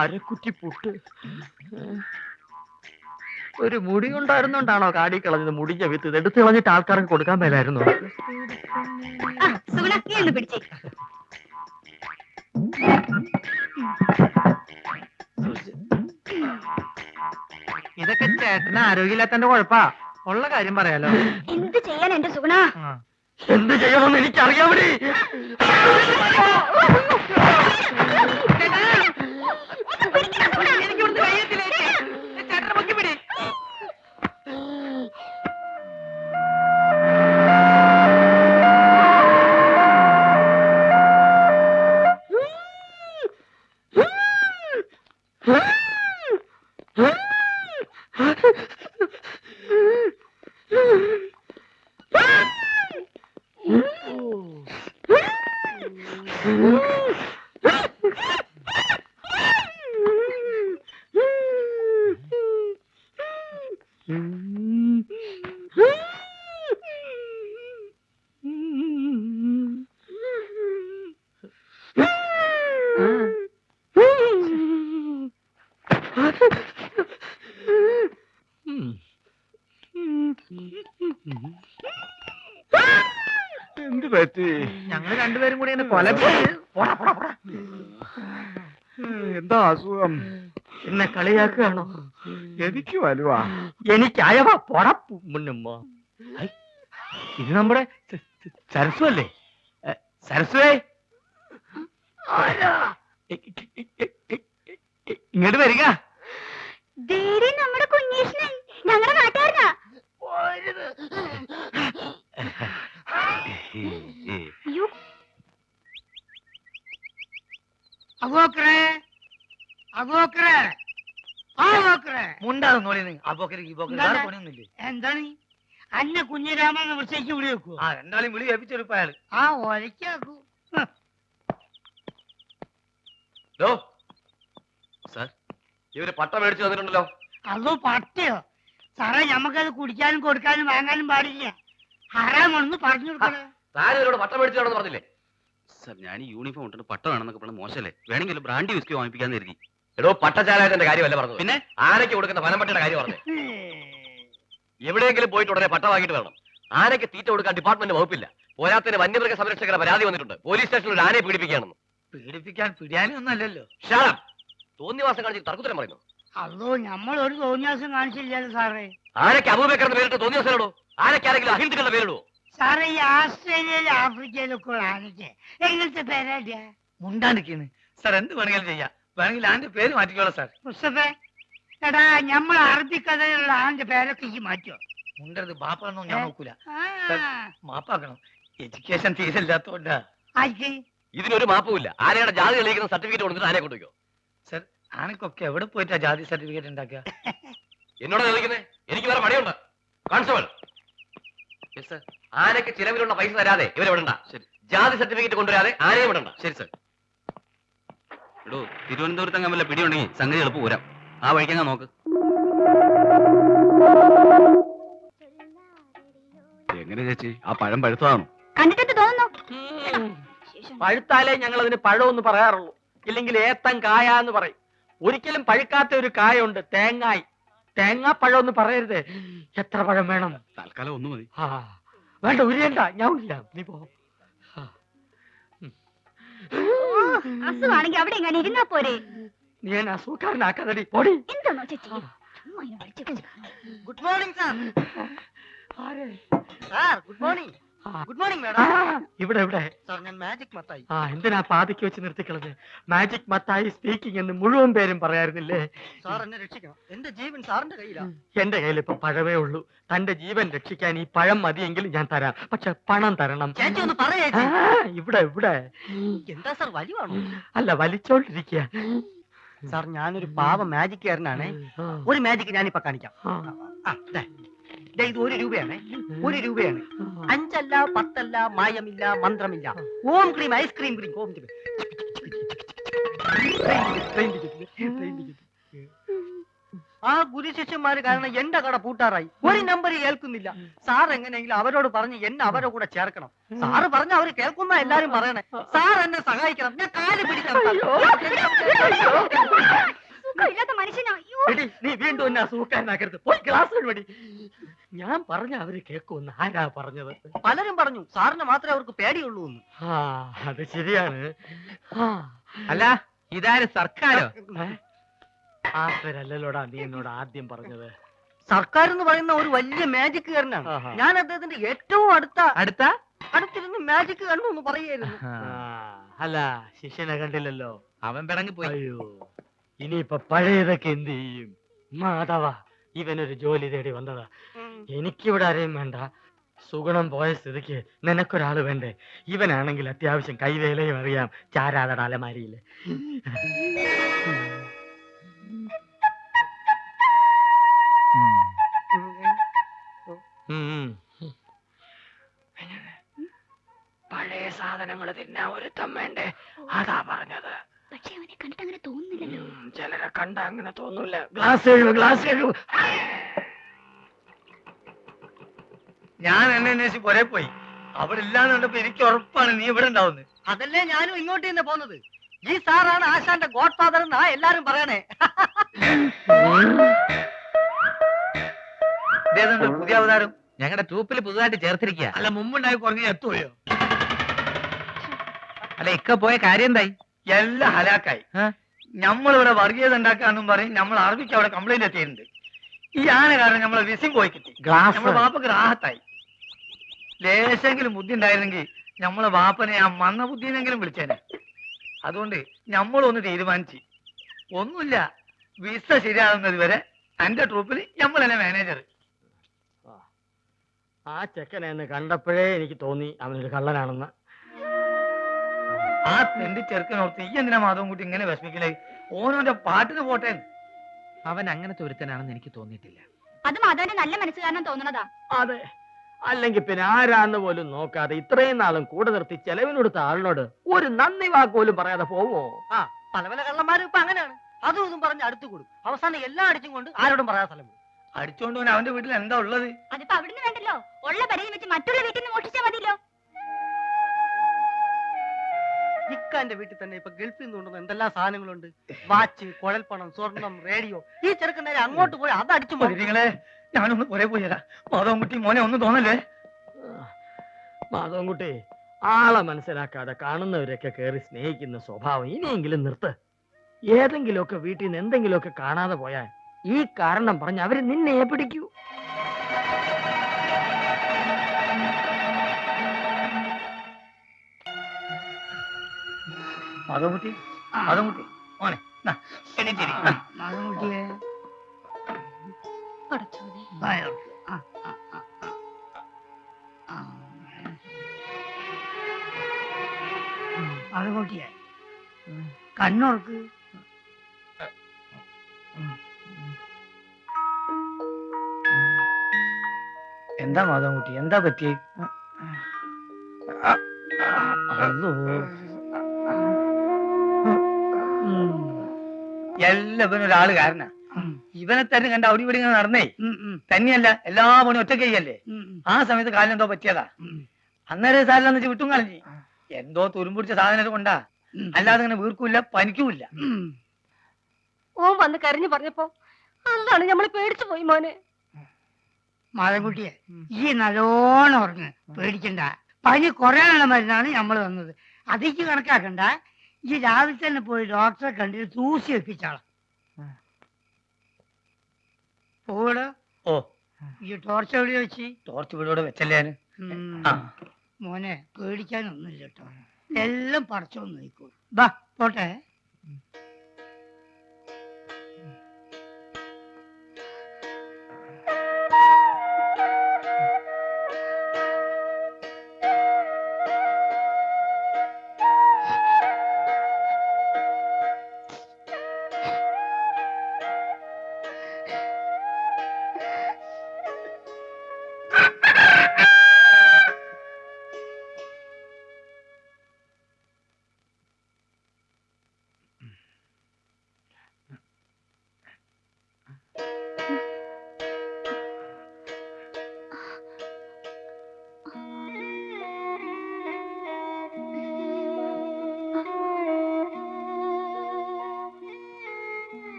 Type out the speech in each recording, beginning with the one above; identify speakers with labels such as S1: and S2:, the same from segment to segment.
S1: അരക്കുറ്റി പുട്ട്. ഒരു മുടി ഉണ്ടായിരുന്നോണ്ടാണോ കാടി കളഞ്ഞത്? മുടിഞ്ഞ വിത്ത് ഇത് എടുത്ത് കളഞ്ഞിട്ട് ആൾക്കാർക്ക് കൊടുക്കാൻ മേലായിരുന്നു. ഇതൊക്കെ ചേട്ടന് ആരോഗ്യമില്ലാത്തന്റെ കുഴപ്പാ. ഉള്ള കാര്യം പറയാലോ.
S2: എന്ത് ചെയ്യാൻ എന്റെ സുഗുണ?
S1: എന്ത് ചെയ്യണമെന്ന് എനിക്കറിയാമടി. എന്ത് പറ്റി? ഞങ്ങൾ രണ്ടുപേരും കൂടി കൊല. എന്താ അസുഖം? എന്നെ കളിയാക്കുകയാണോ? എനിക്ക് വലുവാ. എനിക്ക് അയവാ. മുന്നുമ്മ. ഇത് നമ്മുടെ സരസ്വ അല്ലേ? സരസ്വേ, ഇങ്ങോട്ട് വരിക.
S2: നമ്മുടെ കുഞ്ഞേഷനൻ ഞങ്ങളുടെ നാട്ടുകാരനാ.
S3: എന്താണ് അന്ന കുഞ്ഞിരാമെന്ന് വിളിച്ചേക്ക് വിളി വെക്കൂ.
S1: രണ്ടാളും വിളി കേൾപ്പിച്ചെടുപ്പ അയാള്.
S3: ഒലക്കാക്കൂ.
S1: ഇവര് പട്ട മേടിച്ചു തന്നിട്ടുണ്ടല്ലോ.
S3: അതോ പട്ടയോ? സാറേ, ഞമ്മക്കത് കുടിക്കാനും കൊടുക്കാനും വാങ്ങാനും പാടില്ല. ഹറാമാണെന്ന് പറഞ്ഞു കൊടുക്കണേ.
S1: താനിവരോട് പട്ട മേടിച്ചാണെന്ന് പറഞ്ഞില്ലേ?
S4: സാർ, ഞാൻ ഈ യൂണിഫോം ഇട്ടിട്ട് പട്ട വേണമെന്നൊക്കെ പറഞ്ഞ മോശമല്ലേ? വേണമെങ്കിൽ ബ്രാൻഡി വിസ്കി വാങ്ങിപ്പിക്കാന്ന് കരുതി.
S1: എടോ, പട്ടചാരായത്തിന്റെ കാര്യമല്ല പറഞ്ഞു. പിന്നെ ആനയ്ക്ക് കൊടുക്കുന്ന പനമ്പട്ടയുടെ കാര്യം പറഞ്ഞു. എവിടെയെങ്കിലും പോയിട്ട് ഉടനെ പട്ട വാങ്ങിയിട്ട് വരണം. ആനയ്ക്ക് തീറ്റ കൊടുക്കാൻ ഡിപ്പാർട്ട്മെന്റ് വകുപ്പില്ല. പോരാത്തിന് വന്യമൃഗ സംരക്ഷകരുടെ പരാതി വന്നിട്ടുണ്ട്. പോലീസ് സ്റ്റേഷനിൽ ഒരു ആനയെ പീഡിപ്പിക്കുകയാണെന്ന്.
S3: പീഡിപ്പിക്കാൻ പിടിയാനും ഒന്നല്ലല്ലോ.
S1: തോന്നിവാസം കാണിച്ച് തർക്കുത്തരം പറയുന്നു.
S3: അതോ നമ്മൾ ഒരു തോന്നിയാസം കാണിച്ചില്ലല്ലോ സാറേ.
S1: ആനയ്ക്ക് അബൂബക്കറിന്റെ പേരിട്ട് തോന്നിവാസനോടോ? ആനയ്ക്ക് ആരെങ്കിലും അഹിന്ദുക്കളുടെ പേരിടുവോ?
S3: സാറേ, ഈ ആസ്ട്രേലിയയിലും ആഫ്രിക്കയിലൊക്കെ ഉള്ള ആനയ്ക്ക് എങ്ങനത്തെ പേരാ?
S5: മുണ്ടാണ്ടിരിക്കുന്നു സാർ. എന്ത് വേണമെങ്കിലും ചെയ്യാം. വേണമെങ്കിൽ ആന്റെ പേര് മാറ്റിക്കോളാം സാർ.
S3: മുസ്തഫേ, എടാ, നമ്മൾ അറബിക്കഥയിലുള്ള ആന്റെ പേരൊക്കെ ഈ മാറ്റോ?
S5: മുണ്ടരുത്. ബാപ്പാണെന്നോ ഞാൻ നോക്കൂല. മാപ്പാക്കണം. എഡ്യൂക്കേഷൻ തീരില്ലാത്തോണ്ടാ.
S1: ഇതിനൊരു മാപ്പുമില്ല. ആനയുടെ ജാതി തെളിയിക്കുന്ന സർട്ടിഫിക്കറ്റ് കൊടുത്തിട്ട് ആനയെ കൊണ്ടുവയ്ക്കോ?
S5: സാർ, ആനക്കൊക്കെ എവിടെ പോയിട്ടാ ജാതി സർട്ടിഫിക്കറ്റ് ഉണ്ടാക്കുക?
S1: എന്നോട് ചോദിക്കുന്നേ? എനിക്ക് വേറെ പണിയുണ്ട്. കോൺസ്റ്റബിൾ, ആനയ്ക്ക് ചിലവിലുള്ള പൈസ തരാതെ ഇവരെ വിടണ്ട.
S4: ശരി.
S1: ജാതി സർട്ടിഫിക്കറ്റ് കൊണ്ടുവരാതെ ആനയെ വിടണ്ട.
S4: ശരി സാർ. എടോ, തിരുവനന്തപുരത്ത് അങ്ങ് വല്ല പിടിയുണ്ടെങ്കിൽ സംഗതി എളുപ്പം പോരാം. ആ വഴിക്കങ്ങ് നോക്ക്. എങ്ങനെ ചേച്ചി, ആ പഴം പഴുത്തതാണോ?
S2: കണ്ടിട്ട് തോന്നുന്നു.
S1: പഴുത്താലേ ഞങ്ങൾ അതിന് പഴമെന്ന് പറയാറുള്ളൂ. ഇല്ലെങ്കിൽ ഏത്തൻ കായ എന്ന് പറയും. ഒരിക്കലും പഴുക്കാത്ത ഒരു കായുണ്ട്, തേങ്ങായി. തേങ്ങാപ്പഴം എന്ന് പറയരുത്. എത്ര പഴം വേണം?
S4: തൽക്കാലം ഒന്ന് മതി.
S1: വേണ്ട, ഉരിയണ്ട, ഞാൻ ഉരിയാം. നീ പോ.
S2: അസുഖാണെങ്കിൽ അവിടെ എങ്ങനെ ഇരുന്നാ പോരെ?
S1: നീ എന്നെ അസുഖക്കാരനാക്കാതടി, പോടി.
S2: എന്താണോ ചേച്ചി?
S3: Good morning sir.
S1: ആരെ?
S3: Sir, good morning. Good morning madam.
S1: ഇവിടെ ഇവിടെ.
S3: സാർ, ഞാൻ മാജിക് മത്തായി.
S1: എന്തിനാ പാതിക്ക് വെച്ച് നിർത്തിക്കളത്? മാജിക് മത്തായി സ്പീക്കിംഗ് എന്ന് മുഴുവൻ പേരും പറയാറുന്നില്ലേ?
S3: സാർ, എന്നെ രക്ഷിക്കണം. എന്റെ ജീവൻ സാറിന്റെ കയ്യിലാണ്.
S1: എന്റെ കയ്യിൽ ഇപ്പൊ പഴമേ ഉള്ളൂ. തന്റെ ജീവൻ രക്ഷിക്കാൻ ഈ പഴം മതിയെങ്കിൽ ഞാൻ തരാം. പക്ഷെ പണം തരണം.
S3: ചേച്ചി ഒന്ന് പറയേ.
S1: ഇവിടെ ഇവിടെ.
S3: എന്താ സാർ, വലിവാണോ?
S1: അല്ല, വലിച്ചോണ്ടിരിക്കുക.
S3: സാർ, ഞാനൊരു പാവ മാജിക്കാരനാണ്. ഒരു മാജിക് ഞാനിപ്പോ കാണിക്കാം. ഇത് 1 രൂപയാണ്. 1 രൂപയാണ്. 5 അല്ല, 10 അല്ല, മായമില്ല, മന്ത്രമില്ല. ഓം ക്രീം, ഐസ്ക്രീം ക്രീം. ഓം ആ ഗുരുശിഷ്യന്മാര് കാരണം എന്റെ കട പൂട്ടാറായി. ഒരു നമ്പർ കേൾക്കുന്നില്ല. സാർ എങ്ങനെയെങ്കിലും അവരോട് പറഞ്ഞ് എന്നെ അവരെ കൂടെ ചേർക്കണം. സാറ് പറഞ്ഞ അവര് കേൾക്കുന്ന എല്ലാരും പറയണേ. സാർ എന്നെ സഹായിക്കണം. ഞാൻ കാല് പിടിക്കാം.
S2: സുഖമില്ലാത്ത മനുഷ്യനാ. അയ്യോ.
S3: എടി, നീ വീണ്ടും എന്നെ സൂക്കാനാക്കരുത്. പോയി ക്ലാസ് വഴി. ഞാൻ പറഞ്ഞ അവര് കേൾക്കുമെന്ന് ആരാ പറഞ്ഞത്? പലരും പറഞ്ഞു സാറിന് മാത്രമേ അവർക്ക് പേടിയുള്ളൂ എന്ന്. അത് ശരിയാണ്.
S6: അല്ല ഇതാര് സർക്കാരോ?
S3: ആ പേരല്ലോടാ നീ എന്നോട് ആദ്യം പറഞ്ഞത്. സർക്കാർ എന്ന് പറയുന്ന ഒരു വലിയ മാജിക്കുകാരനാണ്. ഞാൻ അദ്ദേഹത്തിന്റെ ഏറ്റവും അടുത്തിരുന്ന് മാജിക് കണ്ടു എന്ന് പറയായിരുന്നു. അല്ല ശിഷ്യനെ കണ്ടില്ലല്ലോ.
S6: അവൻ പിടങ്ങി പോയി.
S3: അയ്യോ, ഇനിയിപ്പൊ പഴയതൊക്കെ എന്ത് ചെയ്യും? മാധവ, ഇവനൊരു ജോലി തേടി വന്നതാ. എനിക്കിവിടെ ആരെയും വേണ്ട. സുഗുണം പോയ സ്ഥിതിക്ക് നിനക്കൊരാള് വേണ്ടേ? ഇവനാണെങ്കിൽ അത്യാവശ്യം കൈവേലയും അറിയാം. ചാരാതട അലമാരിയില്. പഴയ സാധനങ്ങൾ തിന്നാ ഒരുത്തം വേണ്ടേ? അതാ പറഞ്ഞത്.
S2: പക്ഷെ അവനെ കണ്ടിട്ട് അങ്ങനെ തോന്നുന്നില്ലല്ലോ.
S3: ചിലരെ കണ്ട അങ്ങനെ തോന്നൂല. ഗ്ലാസ്
S5: ഞാൻ എന്നെ അന്വേഷിച്ച് പുറേ പോയി. അവിടെ ഇല്ലാന്ന് കണ്ടപ്പോ എനിക്ക് ഉറപ്പാണ് നീ ഇവിടെ ഉണ്ടാവുന്നത്.
S3: അതല്ലേ ഞാനും ഇങ്ങോട്ട് തന്നെ പോന്നത്. ഈ സാറാണ് ആശാന്റെ ഗോഡ് ഫാദർ എന്നാ എല്ലാരും പറയണേ.
S5: ഇതേതുണ്ട് പുതിയ അവതാരം?
S6: ഞങ്ങളുടെ ട്രൂപ്പിൽ പുതുതായിട്ട് ചേർത്തിരിക്കുക.
S5: അല്ല മുമ്പുണ്ടായി കുറഞ്ഞ എത്തുകയോ?
S6: അല്ല ഇക്ക പോയ കാര്യം എന്തായി?
S5: എല്ലാം ഹലാക്കായി. നമ്മളിവിടെ വർഗീയത ഉണ്ടാക്കാന്നും പറയും. നമ്മൾ അറബിക്ക് അവിടെ കംപ്ലൈന്റ് എത്തിയിട്ടുണ്ട്. ഈ ആന കാരണം നമ്മളെ വിസിം പോയി കിട്ടി. നമ്മളെ ബാപ്പക്ക് റാഹത്തായി. ലേശെങ്കിലും ബുദ്ധി ഉണ്ടായിരുന്നെങ്കിൽ നമ്മളെ ബാപ്പനെ ആ മന്ന ബുദ്ധിനെങ്കിലും വിളിച്ചേനെ. അതുകൊണ്ട് നമ്മളൊന്ന് തീരുമാനിച്ചു. ഒന്നുമില്ല, വിസ ശരിയാകുന്നത് വരെ എന്റെ ട്രൂപ്പിൽ നമ്മൾ തന്നെ മാനേജർ.
S3: ആ ചെക്കനെ എന്ന് കണ്ടപ്പോഴേ എനിക്ക് തോന്നി അവനൊരു കള്ളനാണെന്ന്.
S5: ആ തെണ്ടി ചെറുക്കനോർത്ത് ഈ എന്തിനാ മാധവൻ കുട്ടി ഇങ്ങനെ വിഷമിക്കലേ? ഓനോന്റെ പാട്ടിന് പോട്ടെ.
S6: അവൻ അങ്ങനത്തെ ഒരുത്തനാണെന്ന് എനിക്ക് തോന്നിയിട്ടില്ല.
S2: അത് മാധവന്റെ നല്ല മനസ്സ് കാരണം തോന്നണതാ.
S3: അതെ, അല്ലെങ്കിൽ പിന്നെ ആരാന്ന് പോലും നോക്കാതെ ഇത്രയും നാളും കൂടെ നിർത്തി ചെലവിനൊടുത്ത ആളിനോട് ഒരു നന്ദി വാക്ക് പോലും പറയാതെ പോവോ? ആ, പല പല കള്ളന്മാരും ഇപ്പൊ അങ്ങനെയാണ്. അതും ഇതും പറഞ്ഞ് അടുത്ത് കൂടും. അവസാനം എല്ലാം അടിച്ചും കൊണ്ട് ആരോടും പറയാൻ സ്ഥലം വിടും.
S5: അടിച്ചോണ്ട് പോൻ അവന്റെ വീട്ടിൽ എന്താ ഉള്ളത്?
S2: അതിപ്പോ അവിടുന്ന് വേണ്ടല്ലോ. ഉള്ള പരിധി വെച്ച് മറ്റുള്ള വീട്ടിൽ നിന്ന് മോഷിച്ചാ മതിയല്ലോ.
S3: ഇക്കാന്റെ വീട്ടിൽ തന്നെ ഇപ്പൊ ഗൾഫിൽ നിന്ന് കൊണ്ടുവന്ന എന്തെല്ലാം സാധനങ്ങളുണ്ട്. വാച്ച്, കുഴൽപ്പണം, സ്വർണം, റേഡിയോ. ഈ ചെറുക്കൻ നേരെ അങ്ങോട്ട് പോയി അത് അടിച്ചു പോയി.
S5: നിങ്ങളെ ഞാനൊന്ന് കുറെ പോയി തരാം. മാധവൻ കുട്ടി മോനെ ഒന്നും തോന്നല്ലേ?
S3: മാധവൻകുട്ടി, ആളെ മനസ്സിലാക്കാതെ കാണുന്നവരൊക്കെ കയറി സ്നേഹിക്കുന്ന സ്വഭാവം ഇനിയെങ്കിലും നിർത്ത്. ഏതെങ്കിലുമൊക്കെ വീട്ടിൽ നിന്ന് എന്തെങ്കിലുമൊക്കെ കാണാതെ പോയാൽ ഈ കാരണം പറഞ്ഞ് അവര് നിന്നെ പിടിക്കൂ.
S5: മാധവൻകുട്ടി, മാധവൻകുട്ടി മോനെ എണീറ്റിരി.
S7: മാധവൻകുട്ടിയെ കണ്ണോർക്ക്.
S5: എന്താ മാധവൻകുട്ടി, എന്താ പറ്റിയേ? എല്ലാവരും ഒരാള് കാരണ. ഇവനെ തന്നെ കണ്ട അവിടെ ഇവിടെ ഇങ്ങനെ നടന്നേ. തന്നെയല്ല എല്ലാ പണി ഒറ്റ ചെയ്യല്ലേ. ആ സമയത്ത് കാലിനെന്തോ പറ്റിയതാ. അന്നേരം സാരില്ലെന്ന് വെച്ച് വിട്ടും കളഞ്ഞി. എന്തോ തുരുമ്പിടിച്ച സാധനം കൊണ്ടാ. അല്ലാതെ ഇങ്ങനെ വീർക്കൂല്ല, പനിക്കൂല്ല.
S2: ഓൻ വന്ന് കരഞ്ഞു പറഞ്ഞപ്പോ അതാണ് നമ്മള് പേടിച്ചു പോയി മോനെ.
S7: മാധവൻകുട്ടിയെ ഈ നല്ലോണം ഉറങ്ങ്, പേടിക്കണ്ട. പനി കുറയാനുള്ള മരുന്നാണ് നമ്മൾ തന്നത്. അതിക്ക് കണക്കാക്കണ്ട. ഈ രാവിലെ തന്നെ പോയി ഡോക്ടറെ കണ്ടിട്ട് തൂസി വെപ്പിച്ചാളാം. പോടോ.
S5: ഓ,
S7: ഈ ടോർച്ച് എവിടെ വെച്ച്?
S5: ടോർച്ച് വീടോടെ വെച്ചല്ലേ ഞാന്.
S7: മോനെ പേടിക്കാനൊന്നുമില്ല കേട്ടോ. എല്ലാം പറിച്ചോന്ന് നോക്കോളൂ. ബാ പോട്ടെ.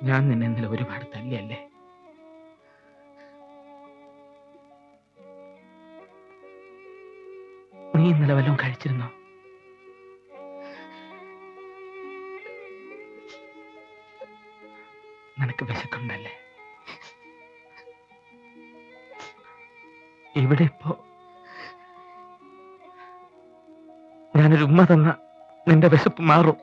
S6: ഞാൻ നിന്നെ ഇന്നലെ ഒരുപാട് തല്ലിയല്ലേ? നീ ഇന്നലെ വല്ലതും കഴിച്ചിരുന്നോ? നിനക്ക് വിശക്കുണ്ടല്ലേ? ഇവിടെ ഇപ്പോ ഞാനൊരു ഉമ്മ തന്ന നിന്റെ വിശപ്പ് മാറും.